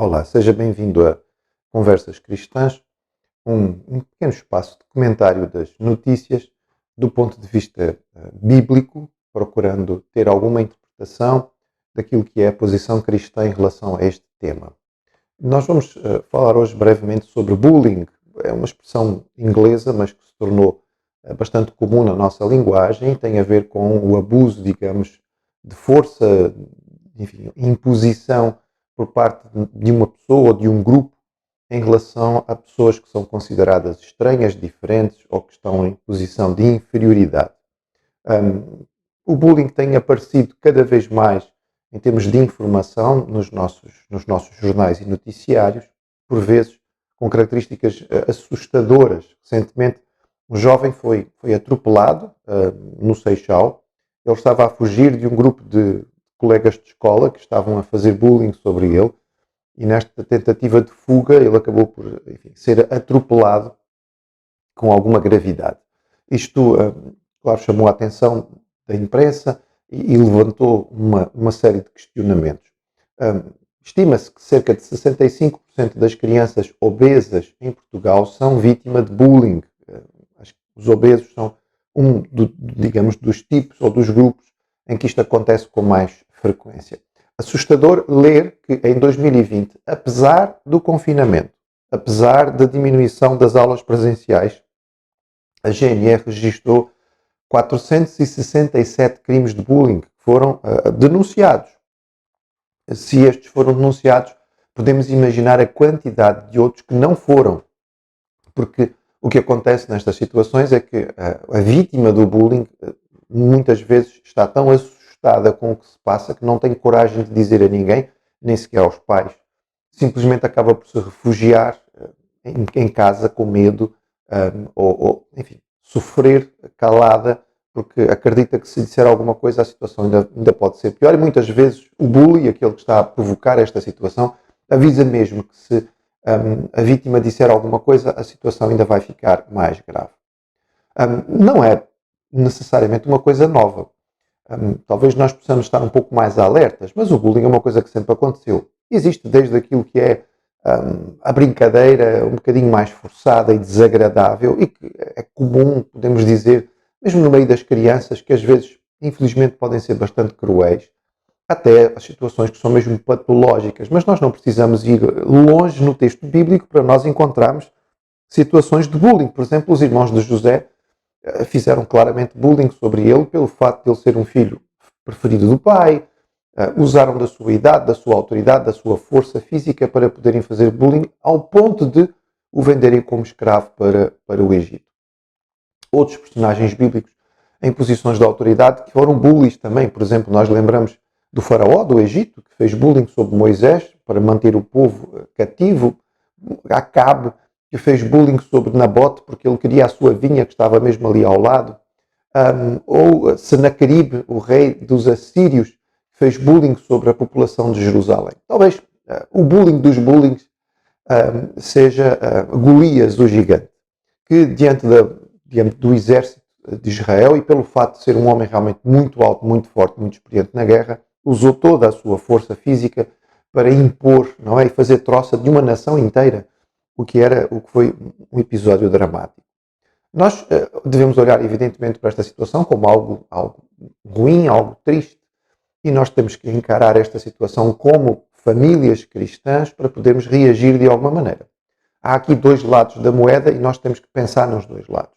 Olá, seja bem-vindo a Conversas Cristãs, um pequeno espaço de comentário das notícias do ponto de vista bíblico, procurando ter alguma interpretação daquilo que é a posição cristã em relação a este tema. Nós vamos falar hoje brevemente sobre bullying. É uma expressão inglesa, mas que se tornou bastante comum na nossa linguagem e tem a ver com o abuso, digamos, de força, enfim, imposição por parte de uma pessoa ou de um grupo em relação a pessoas que são consideradas estranhas, diferentes ou que estão em posição de inferioridade. O bullying tem aparecido cada vez mais em termos de informação nos nossos jornais e noticiários, por vezes com características assustadoras. Recentemente, um jovem foi atropelado no Seixal. Ele estava a fugir de um grupo de colegas de escola que estavam a fazer bullying sobre ele e nesta tentativa de fuga ele acabou por, enfim, ser atropelado com alguma gravidade. Isto, claro, chamou a atenção da imprensa e levantou uma série de questionamentos. Estima-se que cerca de 65% das crianças obesas em Portugal são vítimas de bullying. Os obesos são digamos, dos tipos ou dos grupos em que isto acontece com mais frequência. Assustador ler que em 2020, apesar do confinamento, apesar da diminuição das aulas presenciais, a GNR registrou 467 crimes de bullying que foram denunciados. Se estes foram denunciados, podemos imaginar a quantidade de outros que não foram. Porque o que acontece nestas situações é que a vítima do bullying muitas vezes está tão assustada com o que se passa que não tem coragem de dizer a ninguém, nem sequer aos pais. Simplesmente acaba por se refugiar em casa com medo ou, enfim, sofrer calada porque acredita que se disser alguma coisa a situação ainda pode ser pior e muitas vezes o bully, aquele que está a provocar esta situação, avisa mesmo que se a vítima disser alguma coisa, a situação ainda vai ficar mais grave. Não é necessariamente uma coisa nova. Talvez nós possamos estar um pouco mais alertas, mas o bullying é uma coisa que sempre aconteceu. Existe desde aquilo que é a brincadeira um bocadinho mais forçada e desagradável e que é comum, podemos dizer, mesmo no meio das crianças, que às vezes, infelizmente, podem ser bastante cruéis, até as situações que são mesmo patológicas, mas nós não precisamos ir longe no texto bíblico para nós encontrarmos situações de bullying. Por exemplo, os irmãos de José fizeram claramente bullying sobre ele pelo facto de ele ser um filho preferido do pai, usaram da sua idade, da sua autoridade, da sua força física para poderem fazer bullying ao ponto de o venderem como escravo para o Egito. Outros personagens bíblicos em posições de autoridade que foram bullies também. Por exemplo, nós lembramos do faraó do Egito, que fez bullying sobre Moisés para manter o povo cativo. Acabe, que fez bullying sobre Nabote porque ele queria a sua vinha que estava mesmo ali ao lado. Ou Senaqueribe, o rei dos assírios, que fez bullying sobre a população de Jerusalém. Talvez o bullying dos bullyings seja Golias, o gigante, que diante do exército de Israel e pelo fato de ser um homem realmente muito alto, muito forte, muito experiente na guerra, usou toda a sua força física para impor, não é, e fazer troça de uma nação inteira, o que foi um episódio dramático. Nós devemos olhar evidentemente para esta situação como algo ruim, algo triste, e nós temos que encarar esta situação como famílias cristãs para podermos reagir de alguma maneira. Há aqui dois lados da moeda e nós temos que pensar nos dois lados.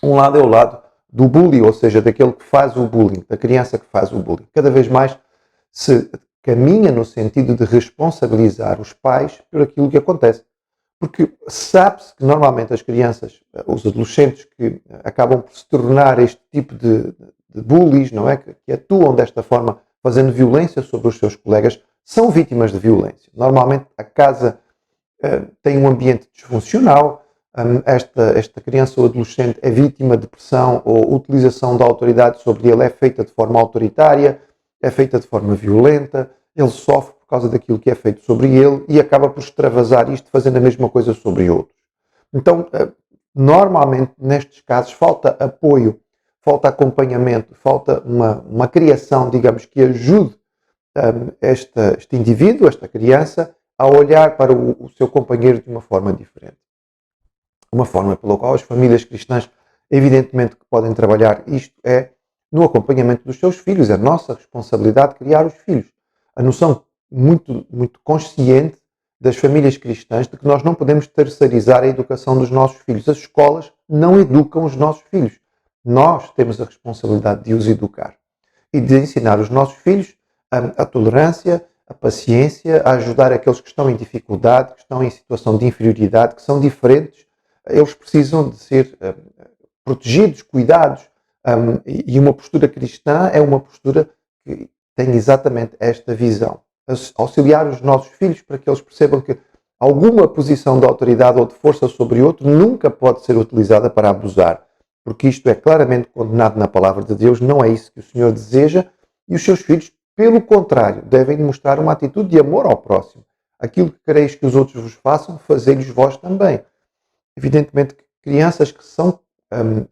Um lado é o lado do bully, ou seja, daquele que faz o bullying, da criança que faz o bullying. Cada vez mais se caminha no sentido de responsabilizar os pais por aquilo que acontece. Porque sabe-se que normalmente as crianças, os adolescentes que acabam por se tornar este tipo de bullies, não é? Que atuam desta forma, fazendo violência sobre os seus colegas, são vítimas de violência. Normalmente a casa tem um ambiente disfuncional, esta criança ou adolescente é vítima de pressão ou utilização da autoridade sobre ele é feita de forma autoritária, é feita de forma violenta, ele sofre por causa daquilo que é feito sobre ele e acaba por extravasar isto fazendo a mesma coisa sobre outros. Então, normalmente nestes casos falta apoio, falta acompanhamento, falta uma criação, digamos, que ajude este indivíduo, esta criança, a olhar para o seu companheiro de uma forma diferente. Uma forma pela qual as famílias cristãs, evidentemente, que podem trabalhar isto é no acompanhamento dos seus filhos. É nossa responsabilidade criar os filhos. A noção muito consciente das famílias cristãs de que nós não podemos terceirizar a educação dos nossos filhos. As escolas não educam os nossos filhos. Nós temos a responsabilidade de os educar e de ensinar os nossos filhos a tolerância, a paciência, a ajudar aqueles que estão em dificuldade, que estão em situação de inferioridade, que são diferentes. Eles precisam de ser protegidos, cuidados. E uma postura cristã é uma postura que tem exatamente esta visão. Auxiliar os nossos filhos para que eles percebam que alguma posição de autoridade ou de força sobre outro nunca pode ser utilizada para abusar, porque isto é claramente condenado na palavra de Deus, não é isso que o Senhor deseja, e os seus filhos, pelo contrário, devem demonstrar uma atitude de amor ao próximo. Aquilo que quereis que os outros vos façam, fazei-lhes vós também. Evidentemente que crianças que são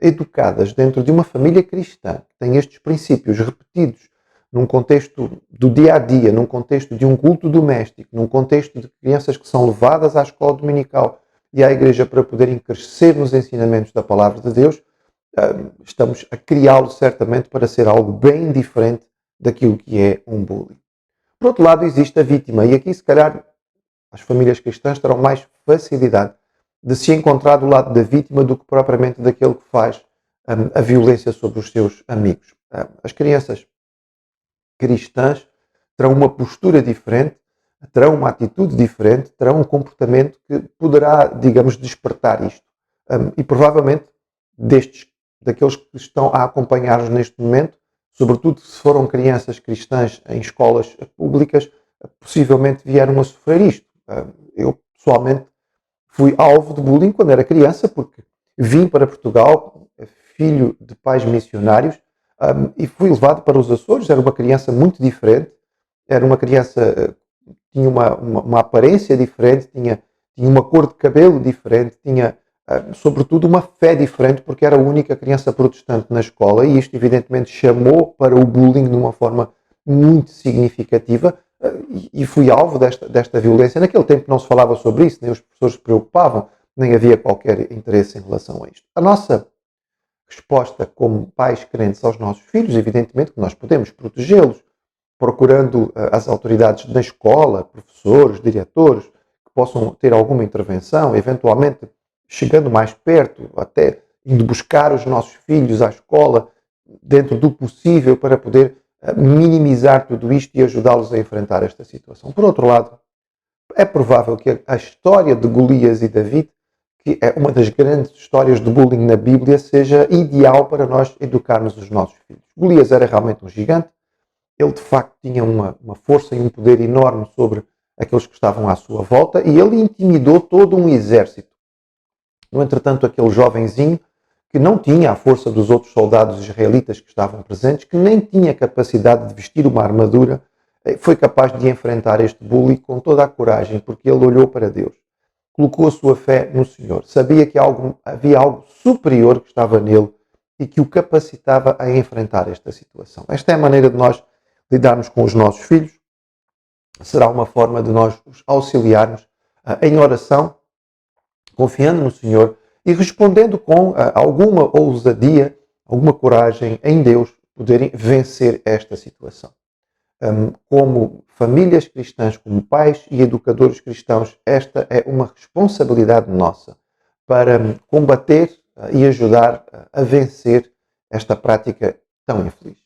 educadas dentro de uma família cristã, que tem estes princípios repetidos num contexto do dia a dia, num contexto de um culto doméstico, num contexto de crianças que são levadas à escola dominical e à igreja para poderem crescer nos ensinamentos da palavra de Deus, estamos a criá-lo certamente para ser algo bem diferente daquilo que é um bullying. Por outro lado, existe a vítima, e aqui se calhar as famílias cristãs terão mais facilidade de se encontrar do lado da vítima do que propriamente daquele que faz a violência sobre os seus amigos. As crianças cristãs terão uma postura diferente, terão uma atitude diferente, terão um comportamento que poderá, digamos, despertar isto. E provavelmente daqueles que estão a acompanhar-nos neste momento, sobretudo se foram crianças cristãs em escolas públicas, possivelmente vieram a sofrer isto. Eu, pessoalmente, fui alvo de bullying quando era criança, porque vim para Portugal, filho de pais missionários, e fui levado para os Açores. Era uma criança muito diferente, era uma criança que tinha uma aparência diferente, tinha uma cor de cabelo diferente, tinha, sobretudo, uma fé diferente, porque era a única criança protestante na escola, e isto, evidentemente, chamou para o bullying de uma forma muito significativa, e fui alvo desta violência. Naquele tempo não se falava sobre isso, nem os professores se preocupavam, nem havia qualquer interesse em relação a isto. A nossa resposta como pais crentes aos nossos filhos, evidentemente que nós podemos protegê-los, procurando as autoridades da escola, professores, diretores, que possam ter alguma intervenção, eventualmente chegando mais perto, até indo buscar os nossos filhos à escola, dentro do possível, para poder minimizar tudo isto e ajudá-los a enfrentar esta situação. Por outro lado, é provável que a história de Golias e David, que é uma das grandes histórias de bullying na Bíblia, seja ideal para nós educarmos os nossos filhos. Golias era realmente um gigante, ele de facto tinha uma força e um poder enorme sobre aqueles que estavam à sua volta, e ele intimidou todo um exército. No entretanto, aquele jovenzinho, que não tinha a força dos outros soldados israelitas que estavam presentes, que nem tinha capacidade de vestir uma armadura, foi capaz de enfrentar este bully com toda a coragem, porque ele olhou para Deus, colocou a sua fé no Senhor, sabia que havia algo superior que estava nele e que o capacitava a enfrentar esta situação. Esta é a maneira de nós lidarmos com os nossos filhos, será uma forma de nós os auxiliarmos em oração, confiando no Senhor e respondendo com alguma ousadia, alguma coragem em Deus, poderem vencer esta situação. Como famílias cristãs, como pais e educadores cristãos, esta é uma responsabilidade nossa para combater e ajudar a vencer esta prática tão infeliz.